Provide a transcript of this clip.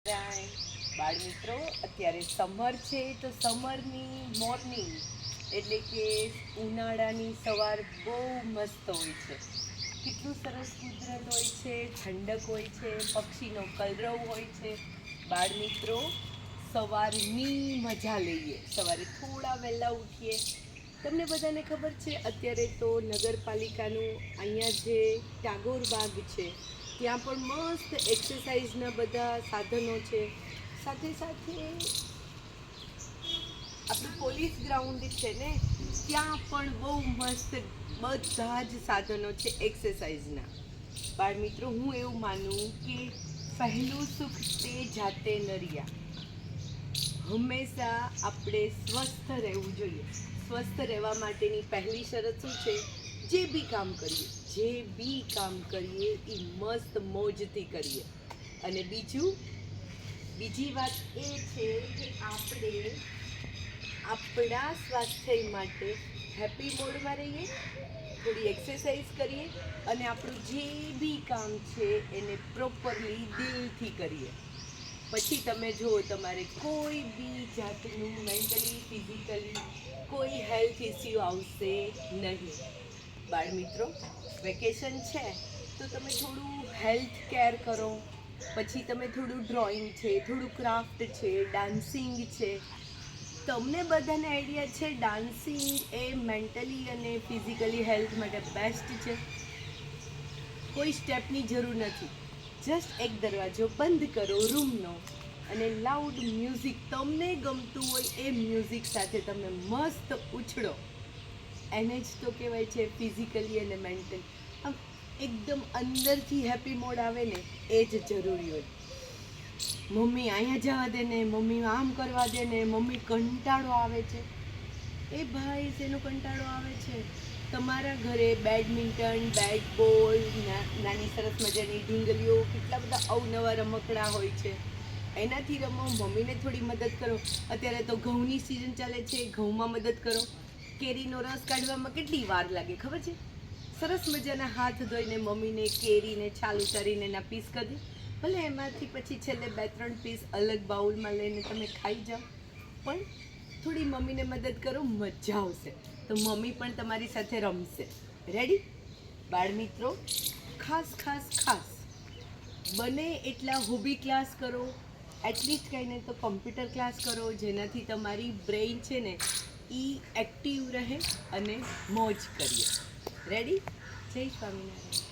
બાળ મિત્રો, અત્યારે સમર છે તો સમરની મોર્નિંગ એટલે કે ઉનાળાની સવાર બહુ મસ્ત હોય છે. કેટલું સરસ કુદરત હોય છે, ઠંડક હોય છે, પક્ષીનો કલરવ હોય છે. બાળ મિત્રો, સવારની મજા લઈએ. સવારે થોડા વહેલા ઉઠીએ. તમને બધાને ખબર છે અત્યારે તો નગરપાલિકાનું અહીંયા જે ટાગોર બાગ છે ત્યાં પણ મસ્ત એક્સરસાઇઝના બધા સાધનો છે. સાથે સાથે આપણું પોલીસ ગ્રાઉન્ડ છે ને, ત્યાં પણ બહુ મસ્ત બધા જ સાધનો છે એક્સરસાઇઝના. બાળ મિત્રો, હું એવું માનું કે પહેલું સુખ તે જાતે નરિયા. હંમેશા આપણે સ્વસ્થ રહેવું જોઈએ. સ્વસ્થ રહેવા માટેની પહેલી શરત શું છે? જે બી કામ કરીએ એ મસ્ત મોજથી કરીએ. અને બીજી વાત એ છે કે આપણે આપણા સ્વાસ્થ્ય માટે હેપી મોડમાં રહીએ, થોડી એક્સરસાઇઝ કરીએ અને આપણું જે બી કામ છે એને પ્રોપરલી દિલથી કરીએ. પછી તમે જુઓ, તમારે કોઈ બી જાતનું મેન્ટલી ફિઝિકલી કોઈ હેલ્થ ઇસ્યુ આવશે નહીં. બાળ મિત્રો, વેકેશન છે તો તમે થોડું હેલ્થ કેર કરો. પછી તમે થોડું ડ્રોઈંગ છે, થોડું ક્રાફ્ટ છે, ડાન્સિંગ છે. તમને બધાને આઈડિયા છે ડાન્સિંગ એ મેન્ટલી અને ફિઝિકલી હેલ્થ માટે બેસ્ટ છે. કોઈ સ્ટેપની જરૂર નથી. જસ્ટ એક દરવાજો બંધ કરો રૂમનો અને લાઉડ મ્યુઝિક, તમને ગમતું હોય એ મ્યુઝિક સાથે તમે મસ્ત ઉછળો. એને જ તો કહેવાય છે ફિઝિકલી અને મેન્ટલી. આમ એકદમ અંદરથી હેપી મોડ આવે ને, એ જ જરૂરી હોય. મમ્મી અહીંયા જવા દે ને, મમ્મી આમ કરવા દે ને, મમ્મી કંટાળો આવે છે. એ ભાઈ, શેનો કંટાળો આવે છે? તમારા ઘરે બેડમિન્ટન, બેટ બોલ, નાની સરસ મજાની ઢીંગલીઓ, કેટલા બધા અવનવા રમકડા હોય છે. એનાથી રમો. મમ્મીને થોડી મદદ કરો. અત્યારે તો ઘઉંની સિઝન ચાલે છે, ઘઉંમાં મદદ કરો. કેરીનો રસ કાઢવામાં કેટલી વાર લાગે ખબર છે? સરસ મજાના હાથ ધોઈને મમ્મીને કેરીને છાલ ઉતારીને એના પીસ કરી દે. ભલે એમાંથી પછી છેલ્લે 2-3 પીસ અલગ બાઉલમાં લઈને તમે ખાઈ જાઓ, પણ થોડી મમ્મીને મદદ કરો, મજા આવશે. તો મમ્મી પણ તમારી સાથે રમશે. રેડી? બાળ મિત્રો, ખાસ બને એટલા હોબી ક્લાસ કરો. એટલીસ્ટ કંઈ નહીં તો કમ્પ્યુટર ક્લાસ કરો, જેનાથી તમારી બ્રેઇન છે ને એ એક્ટિવ રહે અને મોજ કરીએ. રેડી? જય સ્વામિનારાયણ.